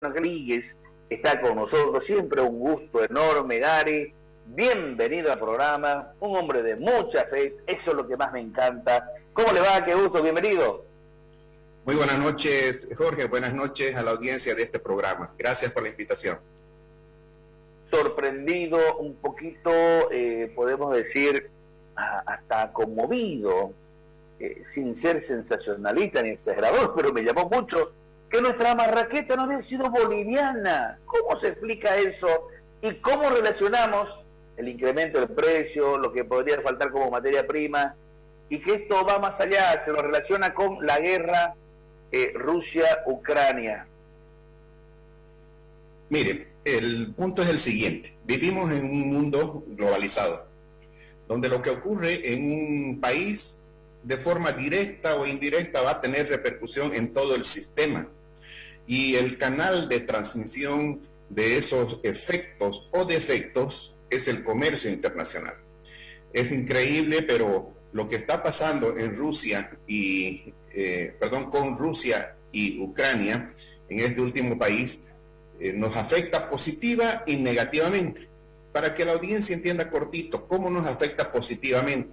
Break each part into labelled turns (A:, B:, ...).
A: Rodríguez está con nosotros, siempre un gusto enorme, Gary. Bienvenido al programa, un hombre de mucha fe, eso es lo que más me encanta. ¿Cómo le va? Qué gusto, bienvenido.
B: Muy buenas noches, Jorge, buenas noches a la audiencia de este programa. Gracias por la invitación.
A: Sorprendido, un poquito, podemos decir, hasta conmovido, sin ser sensacionalista ni exagerador, pero me llamó mucho que nuestra marraqueta no había sido boliviana. ¿Cómo se explica eso? ¿Y cómo relacionamos el incremento del precio, lo que podría faltar como materia prima, y que esto va más allá, se lo relaciona con la guerra Rusia-Ucrania?
B: Mire, el punto es el siguiente. Vivimos en un mundo globalizado, donde lo que ocurre en un país de forma directa o indirecta va a tener repercusión en todo el sistema. Y el canal de transmisión de esos efectos o defectos es el comercio internacional. Es increíble, pero lo que está pasando en Rusia con Rusia y Ucrania, en este último país, nos afecta positiva y negativamente. Para que la audiencia entienda cortito, ¿cómo nos afecta positivamente?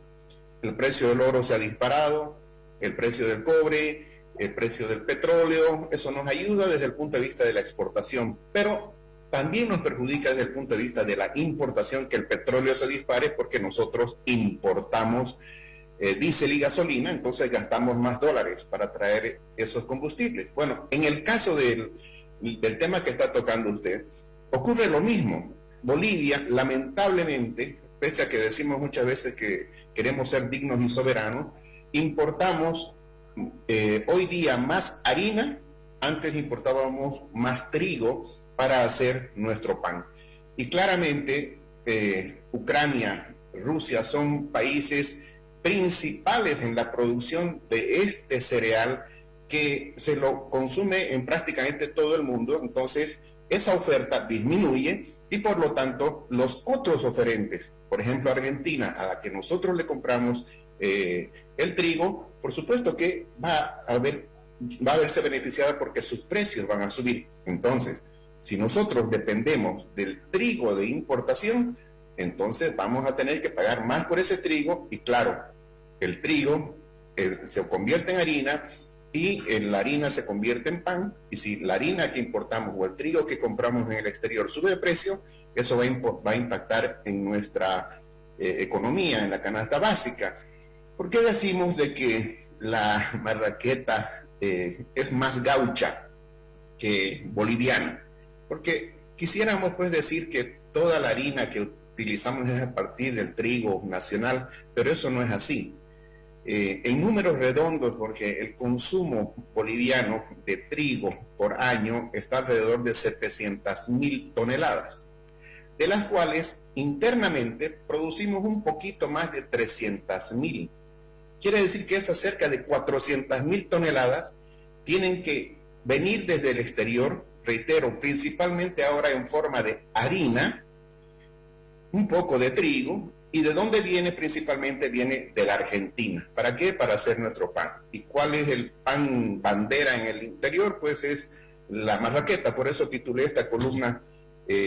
B: El precio del oro se ha disparado, el precio del cobre, el precio del petróleo, eso nos ayuda desde el punto de vista de la exportación, pero también nos perjudica desde el punto de vista de la importación, que el petróleo se dispare porque nosotros importamos diésel y gasolina, entonces gastamos más dólares para traer esos combustibles. Bueno, en el caso del tema que está tocando usted, ocurre lo mismo. Bolivia, lamentablemente, pese a que decimos muchas veces que queremos ser dignos y soberanos, importamos hoy día más harina. Antes importábamos más trigo para hacer nuestro pan. Y claramente Ucrania, Rusia son países principales en la producción de este cereal que se lo consume en prácticamente todo el mundo. Entonces esa oferta disminuye y por lo tanto los otros oferentes, por ejemplo Argentina, a la que nosotros le compramos el trigo, por supuesto que va a verse beneficiada porque sus precios van a subir. Entonces, si nosotros dependemos del trigo de importación, entonces vamos a tener que pagar más por ese trigo y claro, el trigo se convierte en harina y la harina se convierte en pan, y si la harina que importamos o el trigo que compramos en el exterior sube de precio, eso va a impactar en nuestra economía, en la canasta básica. ¿Por qué decimos de que la marraqueta es más gaucha que boliviana? Porque quisiéramos pues decir que toda la harina que utilizamos es a partir del trigo nacional, pero eso no es así. En números redondos, porque el consumo boliviano de trigo por año está alrededor de 700.000 toneladas, de las cuales internamente producimos un poquito más de 300.000. Quiere decir que esas cerca de 400.000 toneladas tienen que venir desde el exterior, reitero, principalmente ahora en forma de harina, un poco de trigo. ¿Y de dónde viene? Principalmente viene de la Argentina. ¿Para qué? Para hacer nuestro pan. ¿Y cuál es el pan bandera en el interior? Pues es la marraqueta. Por eso titulé esta columna,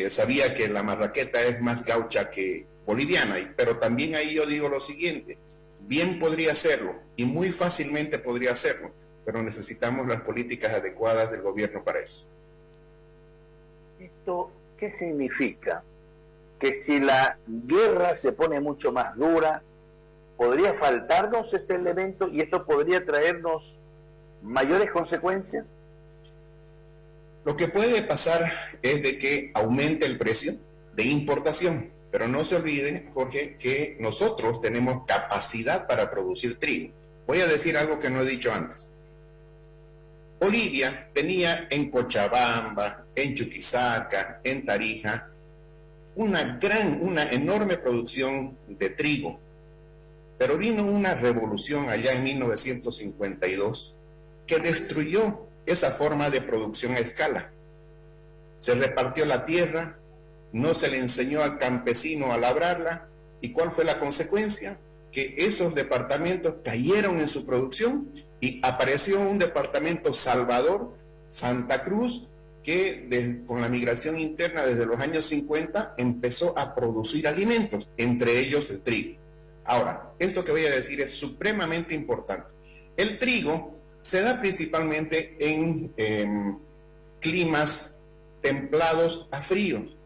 B: sabía que la marraqueta es más gaucha que boliviana, pero también ahí yo digo lo siguiente, bien podría hacerlo y muy fácilmente podría hacerlo, pero necesitamos las políticas adecuadas del gobierno para eso.
A: ¿Esto qué significa? Que si la guerra se pone mucho más dura, podría faltarnos este elemento y esto podría traernos mayores consecuencias.
B: Lo que puede pasar es de que aumente el precio de importación, pero no se olviden, Jorge, que nosotros tenemos capacidad para producir trigo. Voy a decir algo que no he dicho antes. Bolivia tenía en Cochabamba, en Chuquisaca, en Tarija, una enorme producción de trigo, pero vino una revolución allá en 1952 que destruyó esa forma de producción a escala. Se repartió la tierra, no se le enseñó al campesino a labrarla, ¿y cuál fue la consecuencia? Que esos departamentos cayeron en su producción y apareció un departamento Salvador, Santa Cruz, que con la migración interna desde los años 50 empezó a producir alimentos, entre ellos el trigo. Ahora, esto que voy a decir es supremamente importante. El trigo se da principalmente en climas templados a fríos.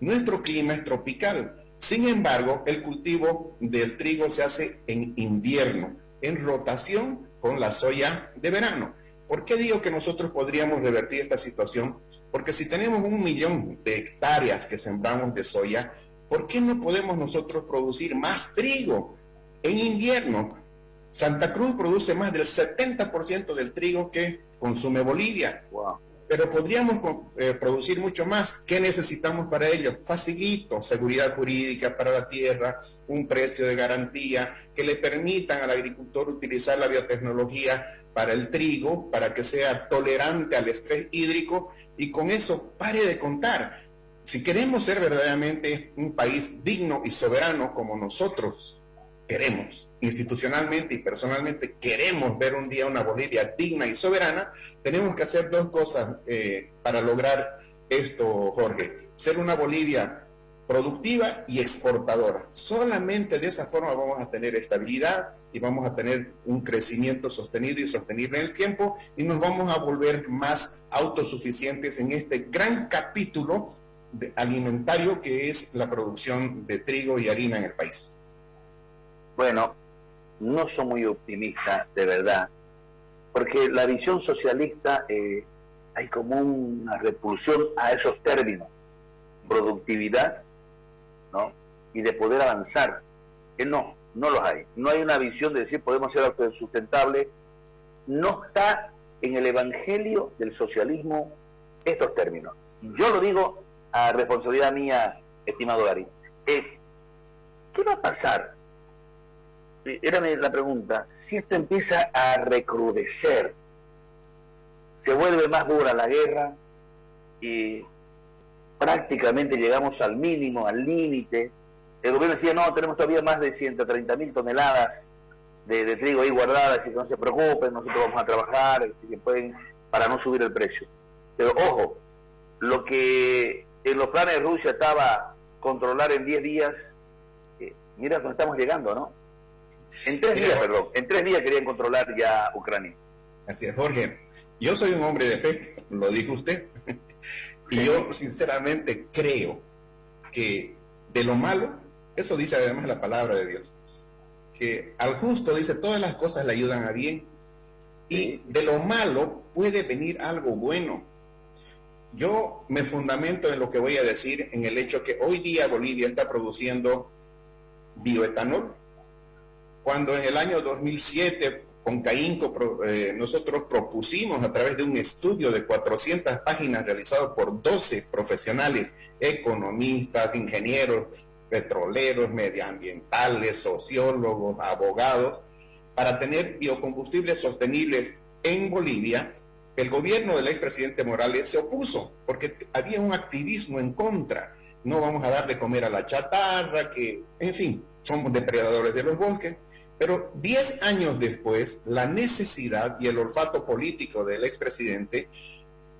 B: Nuestro clima es tropical. Sin embargo, el cultivo del trigo se hace en invierno, en rotación con la soya de verano. ¿Por qué digo que nosotros podríamos revertir esta situación? Porque si tenemos 1 millón de hectáreas que sembramos de soya, ¿por qué no podemos nosotros producir más trigo en invierno? Santa Cruz produce más del 70% del trigo que consume Bolivia. Wow. Pero podríamos producir mucho más. ¿Qué necesitamos para ello? Facilito, seguridad jurídica para la tierra, un precio de garantía, que le permitan al agricultor utilizar la biotecnología para el trigo, para que sea tolerante al estrés hídrico, y con eso pare de contar. Si queremos ser verdaderamente un país digno y soberano como nosotros queremos, institucionalmente y personalmente queremos ver un día una Bolivia digna y soberana, tenemos que hacer 2 cosas para lograr esto, Jorge. Ser una Bolivia productiva y exportadora. Solamente de esa forma vamos a tener estabilidad y vamos a tener un crecimiento sostenido y sostenible en el tiempo, y nos vamos a volver más autosuficientes en este gran capítulo alimentario que es la producción de trigo y harina en el país.
A: Bueno, no soy muy optimista, de verdad, porque la visión socialista hay como una repulsión a esos términos, productividad, ¿no? Y de poder avanzar, que no los hay. No hay una visión de decir podemos ser autosustentables. No está en el evangelio del socialismo estos términos. Yo lo digo a responsabilidad mía, estimado Gary. ¿Qué va a pasar? Era la pregunta, si esto empieza a recrudecer, se vuelve más dura la guerra y prácticamente llegamos al mínimo, al límite. El gobierno decía, no, tenemos todavía más de 130.000 toneladas de trigo ahí guardadas, y que no se preocupen, nosotros vamos a trabajar que pueden, para no subir el precio. Pero ojo, lo que en los planes de Rusia estaba controlar en 10 días, mira dónde estamos llegando, ¿no? En 3 días querían controlar ya Ucrania.
B: Así es, Jorge. Yo soy un hombre de fe, lo dijo usted, y yo sinceramente creo que de lo malo, eso dice además la palabra de Dios, que al justo, dice, todas las cosas le ayudan a bien, y de lo malo puede venir algo bueno. Yo me fundamento en lo que voy a decir, en el hecho que hoy día Bolivia está produciendo bioetanol, cuando en el año 2007 con CAINCO nosotros propusimos a través de un estudio de 400 páginas realizado por 12 profesionales, economistas, ingenieros, petroleros, medioambientales, sociólogos, abogados, para tener biocombustibles sostenibles en Bolivia. El gobierno del expresidente Morales se opuso porque había un activismo en contra. No vamos a dar de comer a la chatarra, que, en fin, somos depredadores de los bosques. Pero 10 años después, la necesidad y el olfato político del expresidente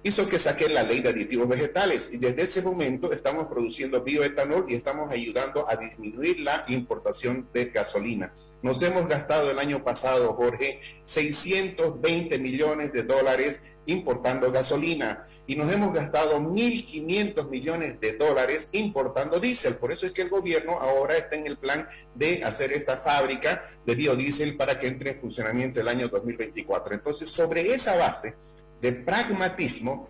B: hizo que saque la ley de aditivos vegetales, y desde ese momento estamos produciendo bioetanol y estamos ayudando a disminuir la importación de gasolina. Nos hemos gastado el año pasado, Jorge, $620 millones importando gasolina, y nos hemos gastado $1.500 millones importando diésel. Por eso es que el gobierno ahora está en el plan de hacer esta fábrica de biodiesel para que entre en funcionamiento el año 2024. Entonces, sobre esa base de pragmatismo,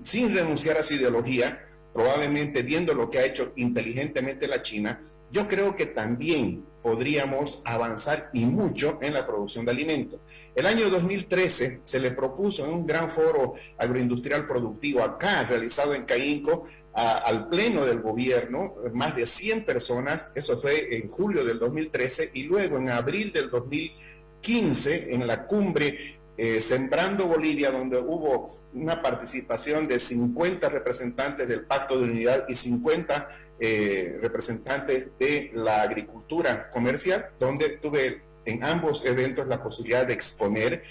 B: sin renunciar a su ideología, probablemente viendo lo que ha hecho inteligentemente la China, yo creo que también podríamos avanzar y mucho en la producción de alimentos. El año 2013 se le propuso en un gran foro agroindustrial productivo acá, realizado en CAINCO, al pleno del gobierno, más de 100 personas, eso fue en julio del 2013, y luego en abril del 2015, en la cumbre Sembrando Bolivia, donde hubo una participación de 50 representantes del Pacto de Unidad y 50 representantes de la agricultura comercial, donde tuve en ambos eventos la posibilidad de exponer.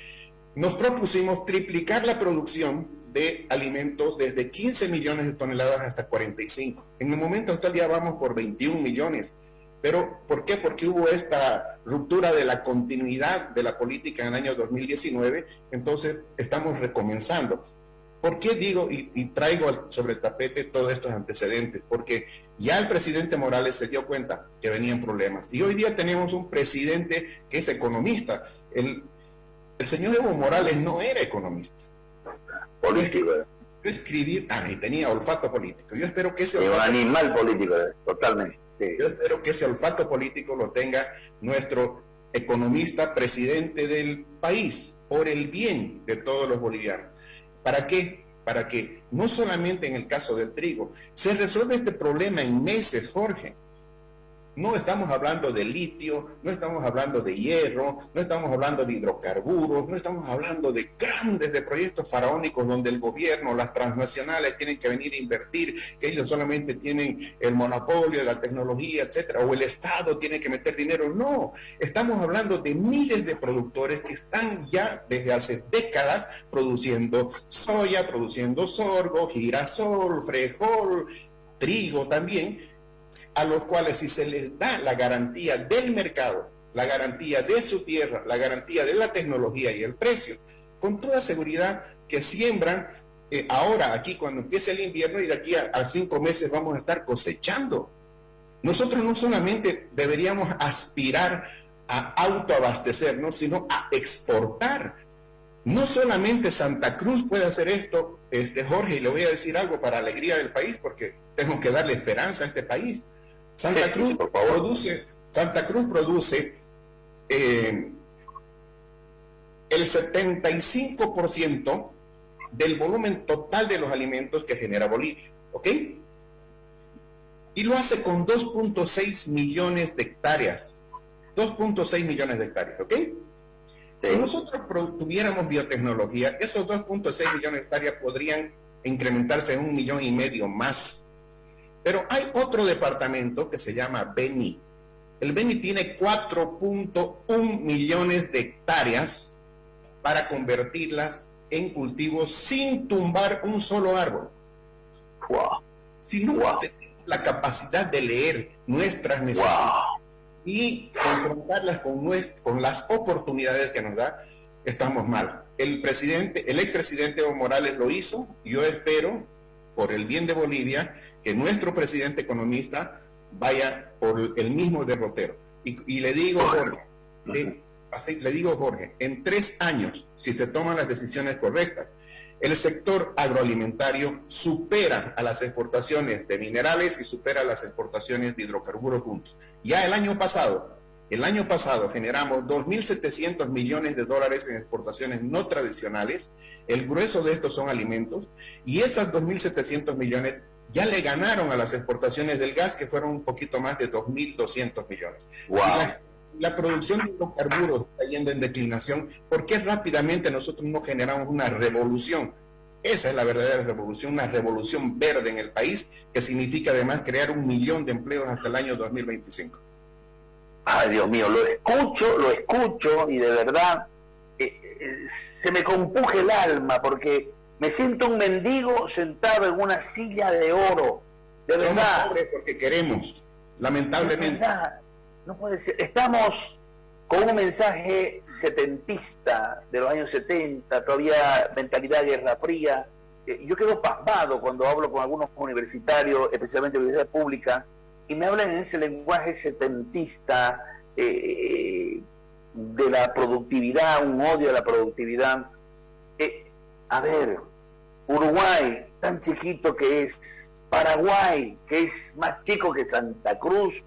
B: Nos propusimos triplicar la producción de alimentos desde 15 millones de toneladas hasta 45. En el momento actual ya vamos por 21 millones. Pero, ¿por qué? Porque hubo esta ruptura de la continuidad de la política en el año 2019, entonces estamos recomenzando. ¿Por qué digo y traigo sobre el tapete todos estos antecedentes? Porque ya el presidente Morales se dio cuenta que venían problemas. Y hoy día tenemos un presidente que es economista. El señor Evo Morales no era economista.
A: Político.
B: Yo escribí, y tenía olfato político. Yo espero que ese
A: olfato, un animal político, totalmente. Sí.
B: Yo espero que ese olfato político lo tenga nuestro economista, presidente del país, por el bien de todos los bolivianos. ¿Para qué? Para que no solamente en el caso del trigo, se resuelve este problema en meses, Jorge. No estamos hablando de litio, no estamos hablando de hierro, no estamos hablando de hidrocarburos, no estamos hablando de grandes proyectos faraónicos donde el gobierno, las transnacionales tienen que venir a invertir, que ellos solamente tienen el monopolio de la tecnología, etcétera, o el Estado tiene que meter dinero. No, estamos hablando de miles de productores que están ya desde hace décadas produciendo soya, produciendo sorgo, girasol, frijol, trigo también, a los cuales si se les da la garantía del mercado, la garantía de su tierra, la garantía de la tecnología y el precio, con toda seguridad que siembran ahora aquí cuando empiece el invierno y de aquí a 5 meses vamos a estar cosechando. Nosotros no solamente deberíamos aspirar a autoabastecernos, sino a exportar. No solamente Santa Cruz puede hacer esto, Jorge, y le voy a decir algo para alegría del país, porque tengo que darle esperanza a este país. Santa Cruz produce el 75% del volumen total de los alimentos que genera Bolivia, ¿ok? Y lo hace con 2.6 millones de hectáreas. 2.6 millones de hectáreas, ¿ok? Si nosotros tuviéramos biotecnología, esos 2.6 millones de hectáreas podrían incrementarse en 1,5 millones más. Pero hay otro departamento que se llama Beni. El Beni tiene 4.1 millones de hectáreas para convertirlas en cultivos sin tumbar un solo árbol.
A: Wow.
B: Si no tenemos la capacidad de leer nuestras necesidades y confrontarlas con las oportunidades que nos da, estamos mal. El expresidente Evo Morales lo hizo. Yo espero, por el bien de Bolivia, que nuestro presidente economista vaya por el mismo derrotero. Y le digo, Jorge, en 3 años, si se toman las decisiones correctas, el sector agroalimentario supera a las exportaciones de minerales y supera a las exportaciones de hidrocarburos juntos. Ya el año pasado generamos 2.700 millones de dólares en exportaciones no tradicionales. El grueso de estos son alimentos, y esas 2.700 millones ya le ganaron a las exportaciones del gas, que fueron un poquito más de 2.200 millones.
A: Wow.
B: Si la producción de hidrocarburos está yendo en declinación, ¿por qué rápidamente nosotros no generamos una revolución? Esa es la verdadera revolución, una revolución verde en el país, que significa además crear 1 millón de empleos hasta el año 2025.
A: Ay, Dios mío, lo escucho y de verdad se me compuge el alma, porque me siento un mendigo sentado en una silla de oro. De verdad.
B: Somos pobres porque queremos, lamentablemente.
A: No puede ser. Estamos con un mensaje setentista de los años 70, todavía mentalidad de Guerra Fría. Yo quedo pasmado cuando hablo con algunos universitarios, especialmente de universidad pública, y me hablan en ese lenguaje setentista de la productividad, un odio a la productividad. A ver, Uruguay, tan chiquito que es, Paraguay, que es más chico que Santa Cruz,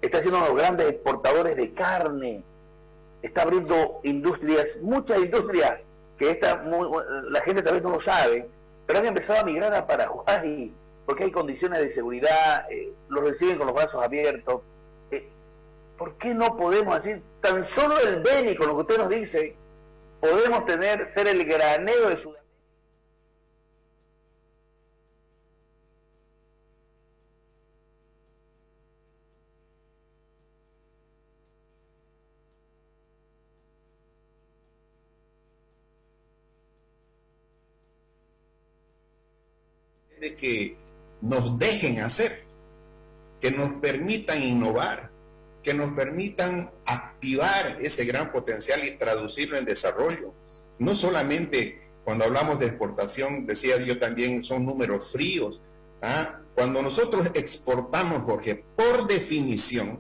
A: está siendo uno de los grandes exportadores de carne, está abriendo industrias, muchas industrias, que la gente tal vez no lo sabe, pero han empezado a migrar a Paraguay, porque hay condiciones de seguridad, los reciben con los brazos abiertos. ¿Por qué no podemos decir, tan solo el Beni, con lo que usted nos dice, podemos ser el granero de Sudamérica?
B: de que nos dejen hacer, que nos permitan innovar, que nos permitan activar ese gran potencial y traducirlo en desarrollo. No solamente cuando hablamos de exportación, decía yo también, son números fríos. Cuando nosotros exportamos, Jorge, por definición,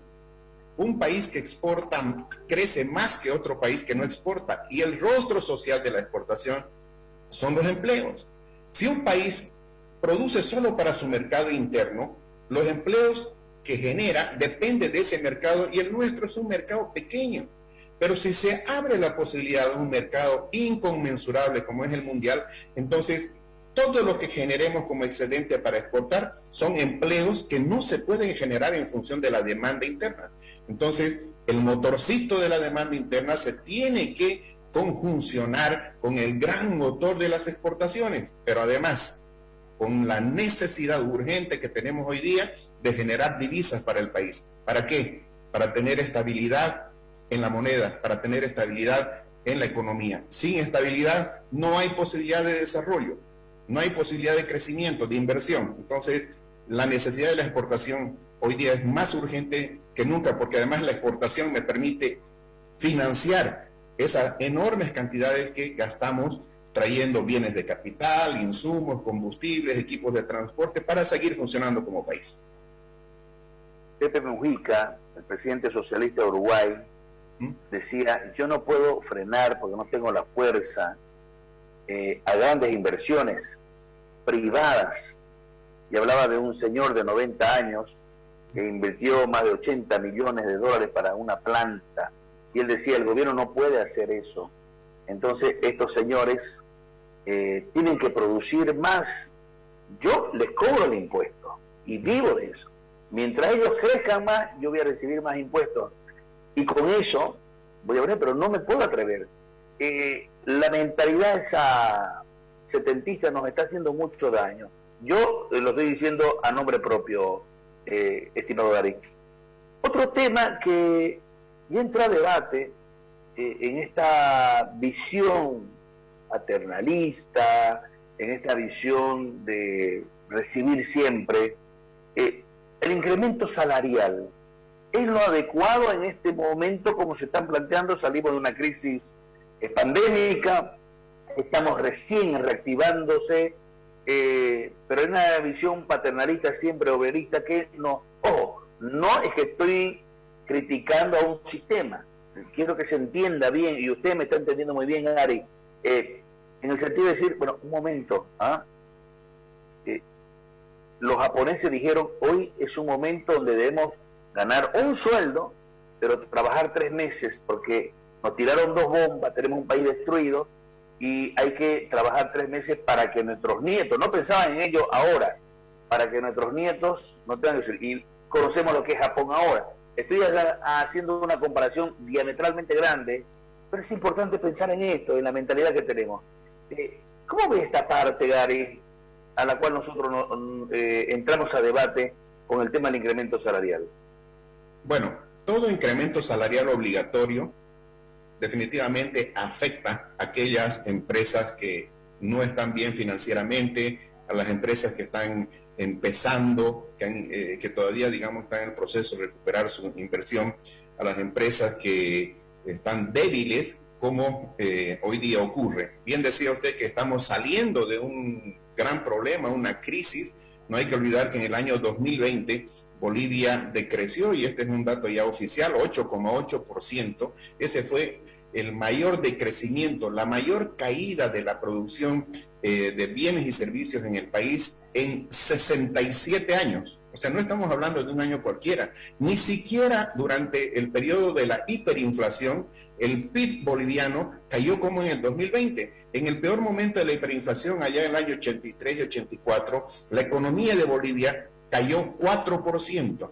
B: un país que exporta crece más que otro país que no exporta. Y el rostro social de la exportación son los empleos. Si un país produce solo para su mercado interno, los empleos que genera depende de ese mercado, y el nuestro es un mercado pequeño. Pero si se abre la posibilidad de un mercado inconmensurable como es el mundial, entonces todo lo que generemos como excedente para exportar son empleos que no se pueden generar en función de la demanda interna. Entonces, el motorcito de la demanda interna se tiene que conjuncionar con el gran motor de las exportaciones, pero además con la necesidad urgente que tenemos hoy día de generar divisas para el país. ¿Para qué? Para tener estabilidad en la moneda, para tener estabilidad en la economía. Sin estabilidad no hay posibilidad de desarrollo, no hay posibilidad de crecimiento, de inversión. Entonces, la necesidad de la exportación hoy día es más urgente que nunca, porque además la exportación me permite financiar esas enormes cantidades que gastamos trayendo bienes de capital, insumos, combustibles, equipos de transporte para seguir funcionando como país.
A: Pepe Mujica, el presidente socialista de Uruguay, decía: yo no puedo frenar porque no tengo la fuerza a grandes inversiones privadas. Y hablaba de un señor de 90 años que invirtió más de 80 millones de dólares para una planta. Y él decía: el gobierno no puede hacer eso. Entonces estos señores tienen que producir más. Yo les cobro el impuesto y vivo de eso. Mientras ellos crezcan más, yo voy a recibir más impuestos. Y con eso voy a ver, pero no me puedo atrever. La mentalidad esa setentista nos está haciendo mucho daño. Yo lo estoy diciendo a nombre propio, estimado Gary. Otro tema que ya entra a debate en esta visión paternalista, en esta visión de recibir siempre, el incremento salarial. ¿Es lo adecuado en este momento como se están planteando? Salimos de una crisis pandémica, estamos recién reactivándose, pero hay una visión paternalista siempre obrerista que no, ojo, no es que estoy criticando a un sistema, quiero que se entienda bien, y usted me está entendiendo muy bien, Ari, en el sentido de decir, bueno, un momento, los japoneses dijeron: hoy es un momento donde debemos ganar un sueldo, pero trabajar 3 meses, porque nos tiraron 2 bombas, tenemos un país destruido, y hay que trabajar 3 meses para que nuestros nietos, no pensaban en ello ahora, para que nuestros nietos no tengan que decir, y conocemos lo que es Japón ahora. Estoy haciendo una comparación diametralmente grande, pero es importante pensar en esto, en la mentalidad que tenemos. ¿Cómo ve esta parte, Gary, a la cual nosotros entramos a debate con el tema del incremento salarial?
B: Bueno, todo incremento salarial obligatorio definitivamente afecta a aquellas empresas que no están bien financieramente, a las empresas que están empezando, que todavía, digamos, están en el proceso de recuperar su inversión, a las empresas que están débiles, como hoy día ocurre. Bien decía usted que estamos saliendo de un gran problema, una crisis. No hay que olvidar que en el año 2020 Bolivia decreció, y este es un dato ya oficial, 8,8%. Ese fue el mayor decrecimiento, la mayor caída de la producción de bienes y servicios en el país en 67 años. O sea, no estamos hablando de un año cualquiera. Ni siquiera durante el periodo de la hiperinflación, el PIB boliviano cayó como en el 2020. En el peor momento de la hiperinflación, allá en el año 83 y 84, la economía de Bolivia cayó 4%.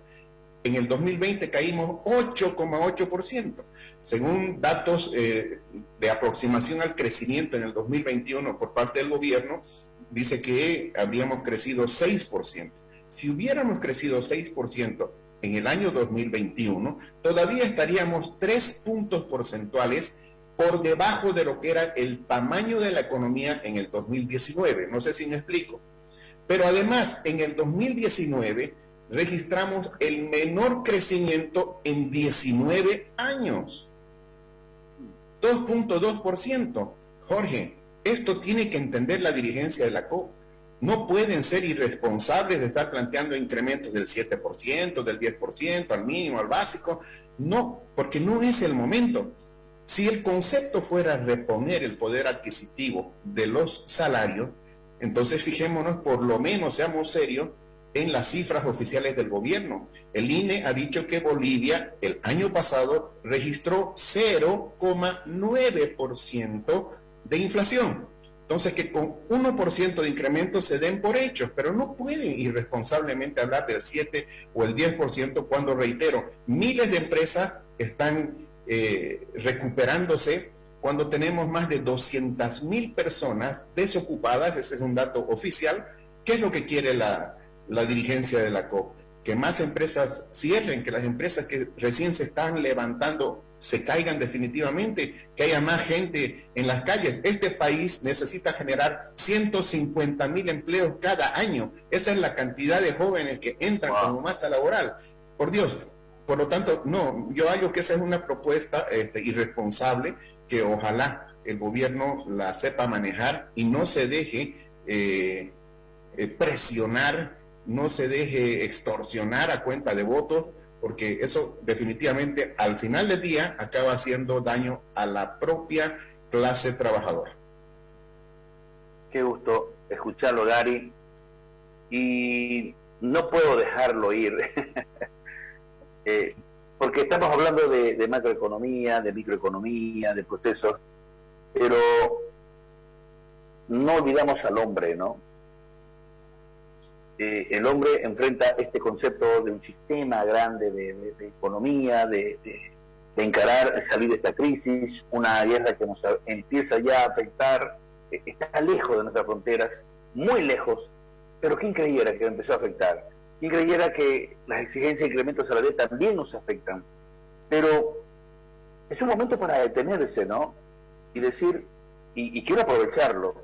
B: En el 2020 caímos 8,8%. Según datos de aproximación al crecimiento en el 2021 por parte del gobierno, dice que habríamos crecido 6%. Si hubiéramos crecido 6% en el año 2021, todavía estaríamos 3 puntos porcentuales por debajo de lo que era el tamaño de la economía en el 2019. No sé si me explico. Pero además, en el 2019 registramos el menor crecimiento en 19 años. 2.2%. Jorge, esto tiene que entender la dirigencia de la COP. No pueden ser irresponsables de estar planteando incrementos del 7%, del 10%, al mínimo, al básico. No, porque no es el momento. Si el concepto fuera reponer el poder adquisitivo de los salarios, entonces fijémonos, por lo menos seamos serios en las cifras oficiales del gobierno. El INE ha dicho que Bolivia el año pasado registró 0,9% de inflación. Entonces, que con 1% de incremento se den por hechos, pero no pueden irresponsablemente hablar del 7 o el 10% cuando, reitero, miles de empresas están recuperándose, cuando tenemos más de 200.000 personas desocupadas. Ese es un dato oficial. ¿Qué es lo que quiere la dirigencia de la COP? Que más empresas cierren, que las empresas que recién se están levantando se caigan definitivamente, que haya más gente en las calles. Este país necesita generar 150.000 empleos cada año. Esa es la cantidad de jóvenes que entran como masa laboral. Por Dios. Por lo tanto, no, yo hallo que esa es una propuesta irresponsable, que ojalá el gobierno la sepa manejar y no se deje presionar, no se deje extorsionar a cuenta de votos, porque eso definitivamente al final del día acaba haciendo daño a la propia clase trabajadora.
A: Qué gusto escucharlo, Gary, y no puedo dejarlo ir, porque estamos hablando de macroeconomía, de microeconomía, de procesos, pero no olvidamos al hombre, ¿no? El hombre enfrenta este concepto de un sistema grande de economía, de encarar, salir de esta crisis, una guerra que nos empieza ya a afectar, está lejos de nuestras fronteras, muy lejos, pero ¿quién creyera que empezó a afectar? ¿Quién creyera que las exigencias de incremento salarial también nos afectan? Pero es un momento para detenerse, ¿no? Y decir, y quiero aprovecharlo,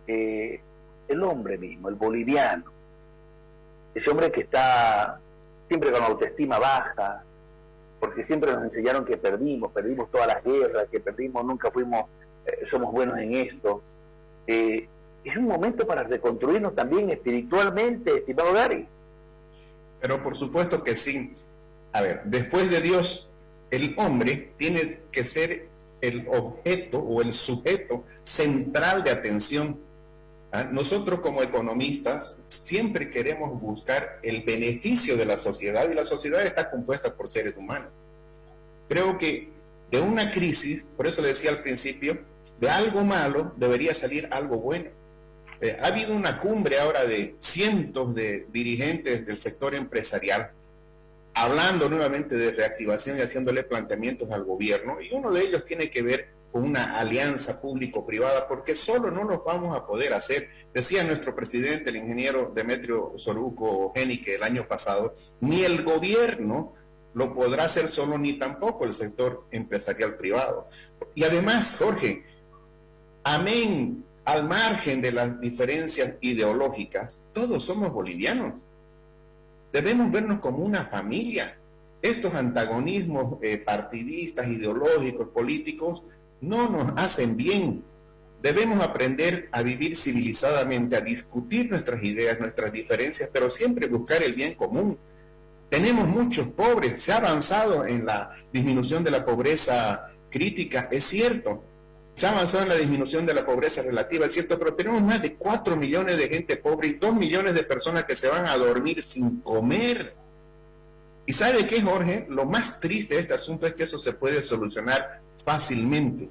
A: el hombre mismo, el boliviano, ese hombre que está siempre con la autoestima baja, porque siempre nos enseñaron que perdimos todas las guerras, que perdimos, nunca fuimos, somos buenos en esto. Es un momento para reconstruirnos también espiritualmente, estimado Gary.
B: Pero por supuesto que sí. A ver, después de Dios, el hombre tiene que ser el objeto o el sujeto central de atención. Nosotros como economistas siempre queremos buscar el beneficio de la sociedad, y la sociedad está compuesta por seres humanos. Creo que de una crisis, por eso le decía al principio, de algo malo debería salir algo bueno. Ha habido una cumbre ahora de cientos de dirigentes del sector empresarial hablando nuevamente de reactivación y haciéndole planteamientos al gobierno, y uno de ellos tiene que ver con una alianza público-privada, porque solo no los vamos a poder hacer. Decía nuestro presidente, el ingeniero Demetrio Soruco Genique, el año pasado, ni el gobierno lo podrá hacer solo, ni tampoco el sector empresarial privado. Y además, Jorge, amén, al margen de las diferencias ideológicas, todos somos bolivianos. Debemos vernos como una familia. Estos antagonismos partidistas, ideológicos, políticos, no nos hacen bien. Debemos aprender a vivir civilizadamente, a discutir nuestras ideas, nuestras diferencias, pero siempre buscar el bien común. Tenemos muchos pobres, se ha avanzado en la disminución de la pobreza crítica, es cierto. Se ha avanzado en la disminución de la pobreza relativa, es cierto, pero tenemos más de 4 millones de gente pobre y 2 millones de personas que se van a dormir sin comer. ¿Y sabe qué, Jorge? Lo más triste de este asunto es que eso se puede solucionar fácilmente,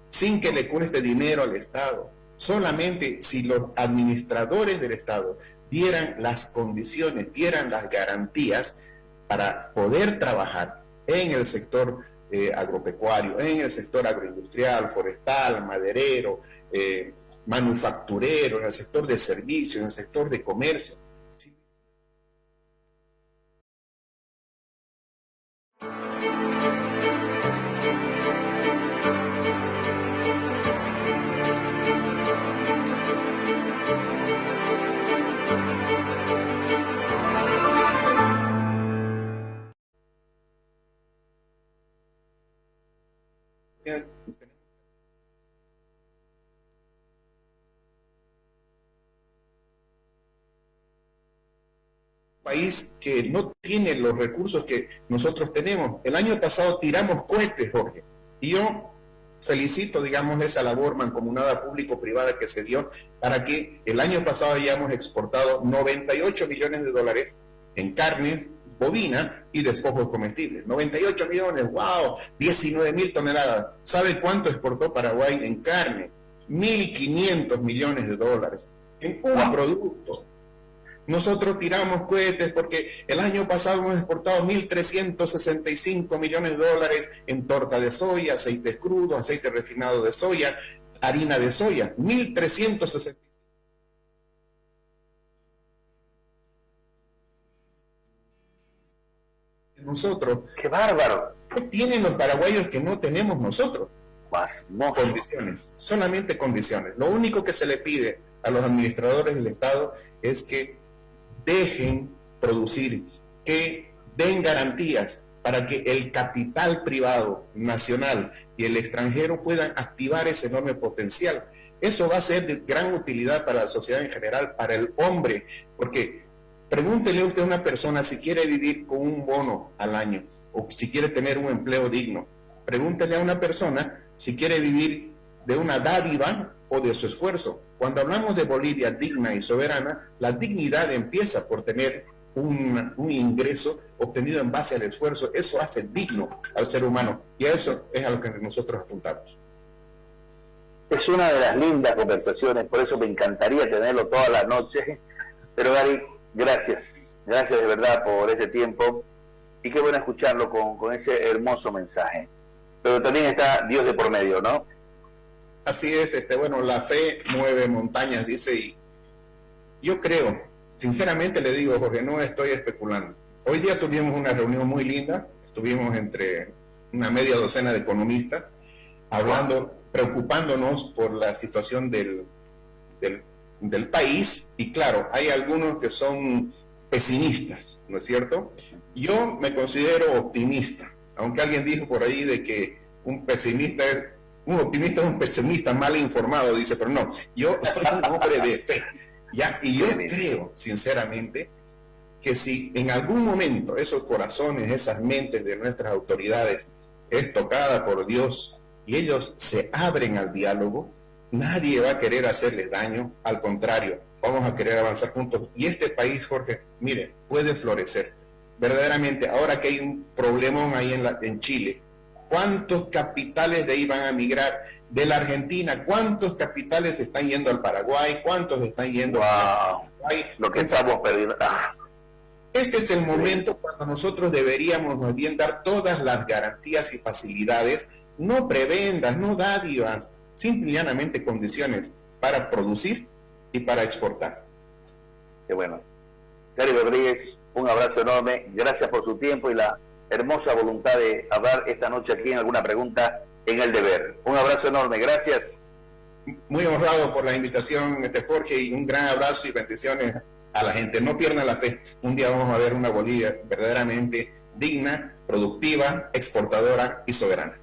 B: sin que le cueste dinero al Estado. Solamente si los administradores del Estado dieran las condiciones, dieran las garantías para poder trabajar en el sector agropecuario, en el sector agroindustrial, forestal, maderero, manufacturero, en el sector de servicios, en el sector de comercio. ¿Sí? país que no tiene los recursos que nosotros tenemos. El año pasado tiramos cohetes, Jorge, y yo felicito, digamos, esa labor mancomunada público-privada que se dio para que el año pasado hayamos exportado 98 millones de dólares en carne bovina y despojos comestibles. 98 millones, wow, 19.000 toneladas. ¿Sabe cuánto exportó Paraguay en carne? 1.500 millones de dólares en un producto. Nosotros tiramos cohetes porque el año pasado hemos exportado 1.365 millones de dólares en torta de soya, aceites crudos, aceite refinado de soya, harina de soya. 1.365. Nosotros.
A: ¡Qué bárbaro!
B: ¿Qué tienen los paraguayos que no tenemos nosotros?
A: Pasmoso.
B: Condiciones, solamente condiciones. Lo único que se le pide a los administradores del Estado es que dejen producir, que den garantías para que el capital privado nacional y el extranjero puedan activar ese enorme potencial. Eso va a ser de gran utilidad para la sociedad en general, para el hombre, porque pregúntele usted a una persona si quiere vivir con un bono al año o si quiere tener un empleo digno. Pregúntele a una persona si quiere vivir de una dádiva o de su esfuerzo. Cuando hablamos de Bolivia digna y soberana, la dignidad empieza por tener un ingreso obtenido en base al esfuerzo. Eso hace digno al ser humano y a eso es a lo que nosotros apuntamos.
A: Es una de las lindas conversaciones, por eso me encantaría tenerlo todas las noches. Pero Gary, gracias de verdad por ese tiempo y qué bueno escucharlo con ese hermoso mensaje. Pero también está Dios de por medio, ¿no?
B: Así es, bueno, la fe mueve montañas, dice, y yo creo, sinceramente le digo, Jorge, no estoy especulando. Hoy día tuvimos una reunión muy linda, estuvimos entre una media docena de economistas, hablando, preocupándonos por la situación del país, y claro, hay algunos que son pesimistas, ¿no es cierto? Yo me considero optimista, aunque alguien dijo por ahí de que un optimista es un pesimista mal informado, dice, pero no, yo soy un hombre de fe, ¿ya? Y yo creo, sinceramente, que si en algún momento esos corazones, esas mentes de nuestras autoridades es tocada por Dios y ellos se abren al diálogo, nadie va a querer hacerles daño, al contrario, vamos a querer avanzar juntos. Y este país, Jorge, mire, puede florecer. Verdaderamente, ahora que hay un problemón ahí en Chile, ¿cuántos capitales de ahí van a migrar? De la Argentina, ¿cuántos capitales están yendo al Paraguay? ¿Cuántos están yendo a Paraguay?
A: Lo que estamos perdiendo.
B: Este es el momento cuando nosotros deberíamos más bien dar todas las garantías y facilidades, no prebendas, no dádivas, simple y llanamente condiciones para producir y para exportar.
A: Qué bueno. Gary Rodríguez, un abrazo enorme, gracias por su tiempo y la hermosa voluntad de hablar esta noche aquí en Alguna Pregunta en El Deber. Un abrazo enorme, gracias.
B: Muy honrado por la invitación, Jorge, y un gran abrazo y bendiciones a la gente. No pierdan la fe. Un día vamos a ver una Bolivia verdaderamente digna, productiva, exportadora y soberana.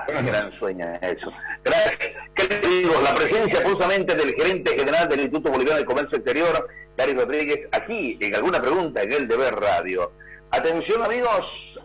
A: Gran sueño eso. Gracias. Queridos, la presencia justamente del gerente general del Instituto Boliviano de Comercio Exterior, Gary Rodríguez, aquí en Alguna Pregunta en El Deber Radio. Atención, amigos.